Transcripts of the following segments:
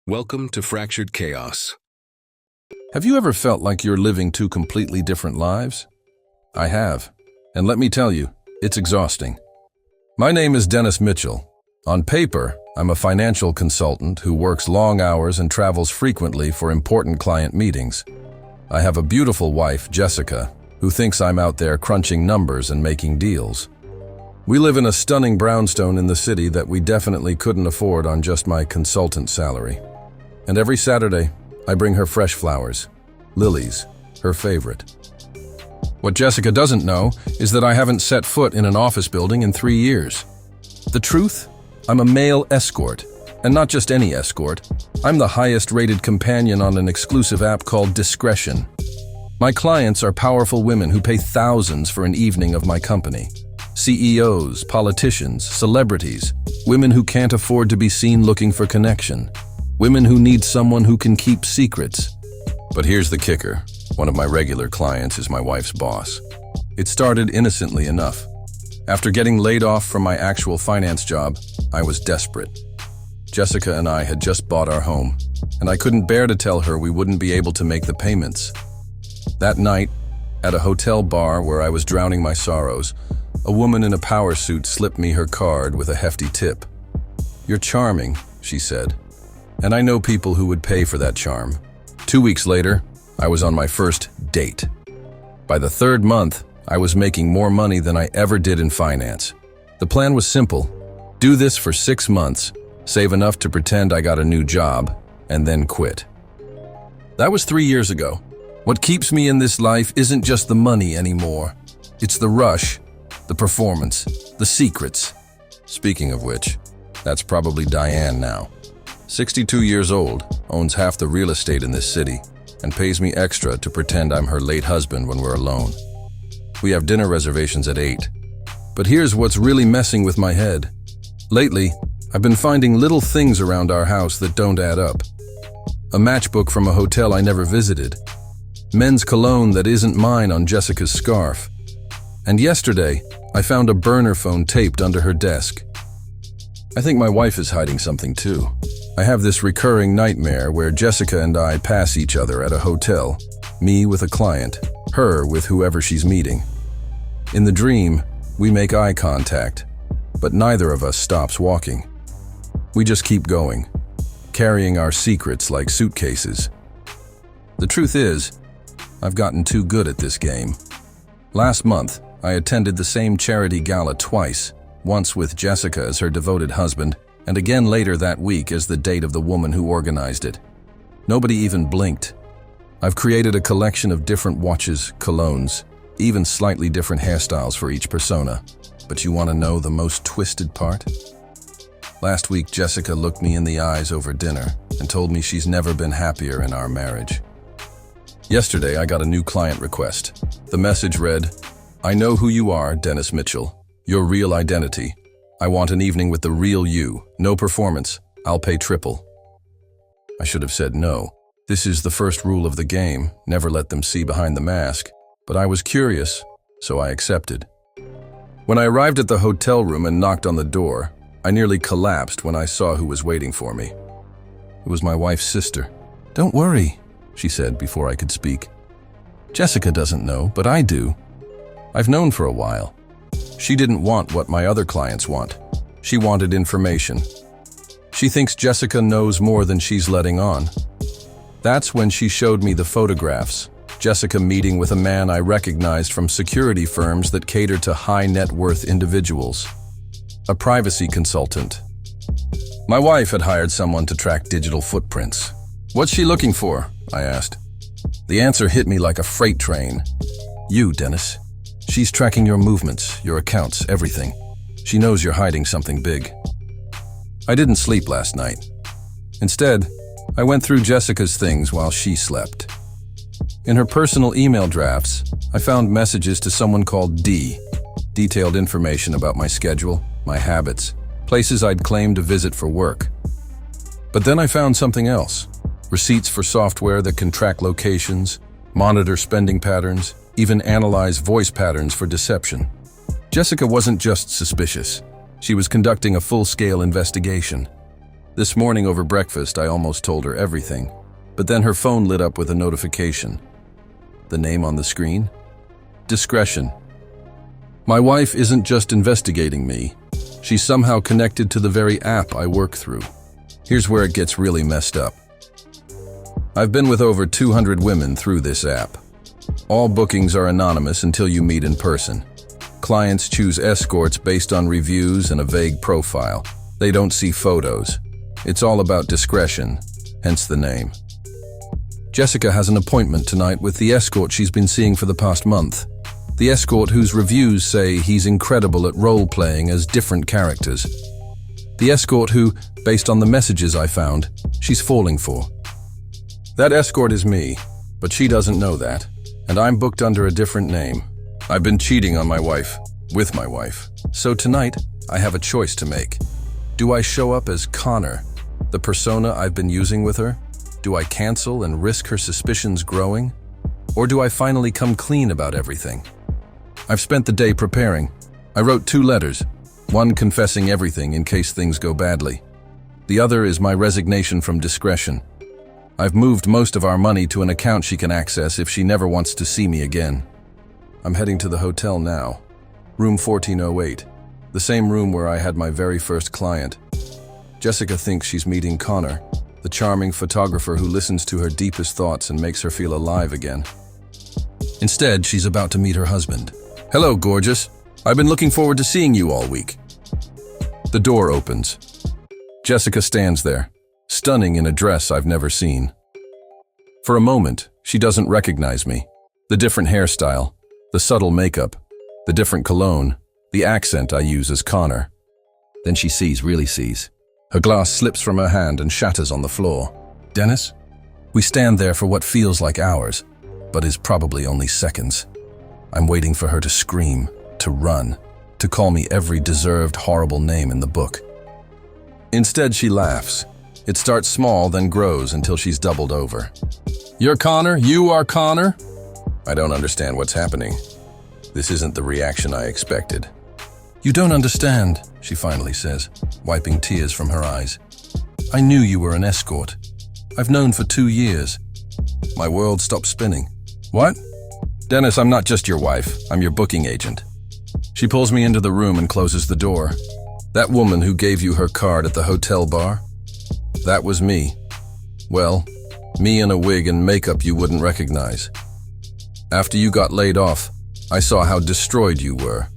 Welcome to Fractured Chaos. Have you ever felt like you're living two completely different lives? I have, and let me tell you, it's exhausting. My name is Dennis Mitchell. On paper, I'm a financial consultant who works long hours and travels frequently for important client meetings. I have a beautiful wife, Jessica, who thinks I'm out there crunching numbers and making deals. We live in a stunning brownstone in the city that we definitely couldn't afford on just my consultant salary. And every Saturday, I bring her fresh flowers, lilies, her favorite. What Jessica doesn't know is that I haven't set foot in an office building in 3 years. The truth? I'm a male escort, and not just any escort. I'm the highest-rated companion on an exclusive app called Discretion. My clients are powerful women who pay thousands for an evening of my company. CEOs, politicians, celebrities, women who can't afford to be seen looking for connection. Women who need someone who can keep secrets. But here's the kicker. One of my regular clients is my wife's boss. It started innocently enough. After getting laid off from my actual finance job, I was desperate. Jessica and I had just bought our home, and I couldn't bear to tell her we wouldn't be able to make the payments. That night, at a hotel bar where I was drowning my sorrows, a woman in a power suit slipped me her card with a hefty tip. "You're charming," she said. And I know people who would pay for that charm. 2 weeks later, I was on my first date. By the third month, I was making more money than I ever did in finance. The plan was simple. Do this for 6 months, save enough to pretend I got a new job, and then quit. That was 3 years ago. What keeps me in this life isn't just the money anymore. It's the rush, the performance, the secrets. Speaking of which, that's probably Diane now. 62 years old, owns half the real estate in this city, and pays me extra to pretend I'm her late husband when we're alone. We have dinner reservations at 8. But here's what's really messing with my head. Lately, I've been finding little things around our house that don't add up. A matchbook from a hotel I never visited. Men's cologne that isn't mine on Jessica's scarf. And yesterday, I found a burner phone taped under her desk. I think my wife is hiding something too. I have this recurring nightmare where Jessica and I pass each other at a hotel, me with a client, her with whoever she's meeting. In the dream, we make eye contact, but neither of us stops walking. We just keep going, carrying our secrets like suitcases. The truth is, I've gotten too good at this game. Last month, I attended the same charity gala twice, once with Jessica as her devoted husband, and again later that week as the date of the woman who organized it. Nobody even blinked. I've created a collection of different watches, colognes, even slightly different hairstyles for each persona. But you want to know the most twisted part? Last week, Jessica looked me in the eyes over dinner and told me she's never been happier in our marriage. Yesterday, I got a new client request. The message read, "I know who you are, Dennis Mitchell. Your real identity. I want an evening with the real you. No performance. I'll pay triple." I should have said no. This is the first rule of the game. Never let them see behind the mask. But I was curious, so I accepted. When I arrived at the hotel room and knocked on the door, I nearly collapsed when I saw who was waiting for me. It was my wife's sister. "Don't worry," she said before I could speak. "Jessica doesn't know, but I do. I've known for a while." She didn't want what my other clients want. She wanted information. She thinks Jessica knows more than she's letting on. That's when she showed me the photographs. Jessica meeting with a man I recognized from security firms that cater to high net worth individuals. A privacy consultant. My wife had hired someone to track digital footprints. "What's she looking for?" I asked. The answer hit me like a freight train. "You, Dennis. She's tracking your movements, your accounts, everything. She knows you're hiding something big." I didn't sleep last night. Instead, I went through Jessica's things while she slept. In her personal email drafts, I found messages to someone called D, detailed information about my schedule, my habits, places I'd claimed to visit for work. But then I found something else. Receipts for software that can track locations, monitor spending patterns, even analyze voice patterns for deception. Jessica wasn't just suspicious. She was conducting a full-scale investigation. This morning over breakfast, I almost told her everything, but then her phone lit up with a notification. The name on the screen? Discretion. My wife isn't just investigating me. She's somehow connected to the very app I work through. Here's where it gets really messed up. I've been with over 200 women through this app. All bookings are anonymous until you meet in person. Clients choose escorts based on reviews and a vague profile. They don't see photos. It's all about discretion, hence the name. Jessica has an appointment tonight with the escort she's been seeing for the past month. The escort whose reviews say he's incredible at role-playing as different characters. The escort who, based on the messages I found, she's falling for. That escort is me, but she doesn't know that, and I'm booked under a different name. I've been cheating on my wife, with my wife. So tonight, I have a choice to make. Do I show up as Connor, the persona I've been using with her? Do I cancel and risk her suspicions growing? Or do I finally come clean about everything? I've spent the day preparing. I wrote 2 letters, one confessing everything in case things go badly. The other is my resignation from discretion. I've moved most of our money to an account she can access if she never wants to see me again. I'm heading to the hotel now. Room 1408, the same room where I had my very first client. Jessica thinks she's meeting Connor, the charming photographer who listens to her deepest thoughts and makes her feel alive again. Instead, she's about to meet her husband. Hello, gorgeous. I've been looking forward to seeing you all week. The door opens. Jessica stands there, stunning in a dress I've never seen. For a moment, she doesn't recognize me. The different hairstyle, the subtle makeup, the different cologne, the accent I use as Connor. Then she really sees. Her glass slips from her hand and shatters on the floor. Dennis? We stand there for what feels like hours, but is probably only seconds. I'm waiting for her to scream, to run, to call me every deserved horrible name in the book. Instead, she laughs. It starts small, then grows until she's doubled over. You're Connor? You are Connor? I don't understand what's happening. This isn't the reaction I expected. You don't understand, she finally says, wiping tears from her eyes. I knew you were an escort. I've known for 2 years. My world stopped spinning. What? Dennis, I'm not just your wife. I'm your booking agent. She pulls me into the room and closes the door. That woman who gave you her card at the hotel bar? That was me. Well, me in a wig and makeup you wouldn't recognize. After you got laid off, I saw how destroyed you were.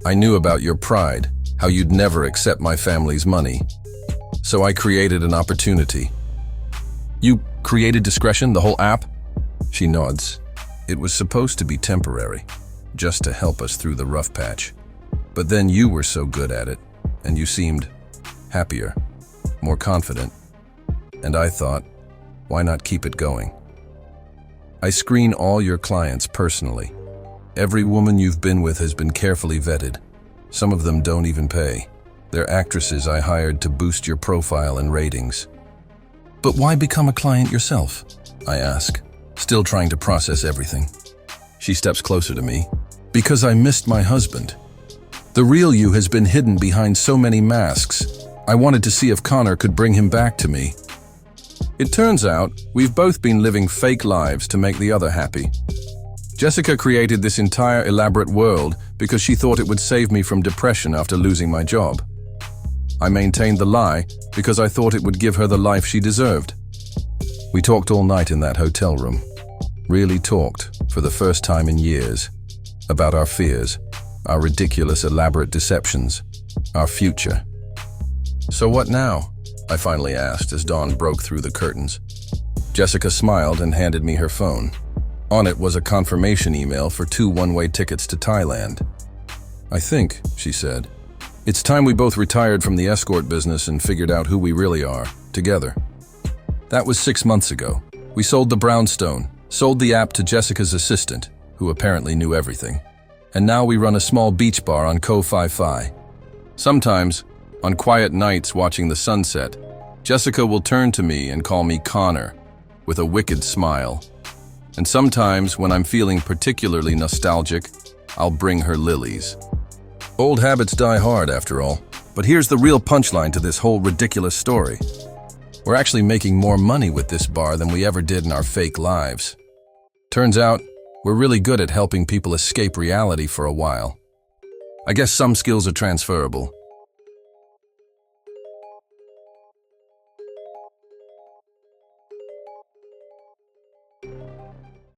I knew about your pride, how you'd never accept my family's money. So I created an opportunity. You created discretion, the whole app? She nods. It was supposed to be temporary, just to help us through the rough patch. But then you were so good at it, and you seemed happier, more confident. And I thought, why not keep it going? I screen all your clients personally. Every woman you've been with has been carefully vetted. Some of them don't even pay. They're actresses I hired to boost your profile and ratings. But why become a client yourself? I ask, still trying to process everything. She steps closer to me. Because I missed my husband. The real you has been hidden behind so many masks. I wanted to see if Connor could bring him back to me. It turns out we've both been living fake lives to make the other happy. Jessica created this entire elaborate world because she thought it would save me from depression after losing my job. I maintained the lie because I thought it would give her the life she deserved. We talked all night in that hotel room. Really talked, for the first time in years, about our fears, our ridiculous elaborate deceptions, our future. So what now? I finally asked as dawn broke through the curtains. Jessica smiled and handed me her phone. On it was a confirmation email for 2 one-way tickets to Thailand. I think, she said, it's time we both retired from the escort business and figured out who we really are, together. That was 6 months ago. We sold the brownstone, sold the app to Jessica's assistant, who apparently knew everything. And now we run a small beach bar on Koh Phi Phi. Sometimes, on quiet nights watching the sunset, Jessica will turn to me and call me Connor, with a wicked smile. And sometimes, when I'm feeling particularly nostalgic, I'll bring her lilies. Old habits die hard, after all. But here's the real punchline to this whole ridiculous story. We're actually making more money with this bar than we ever did in our fake lives. Turns out, we're really good at helping people escape reality for a while. I guess some skills are transferable,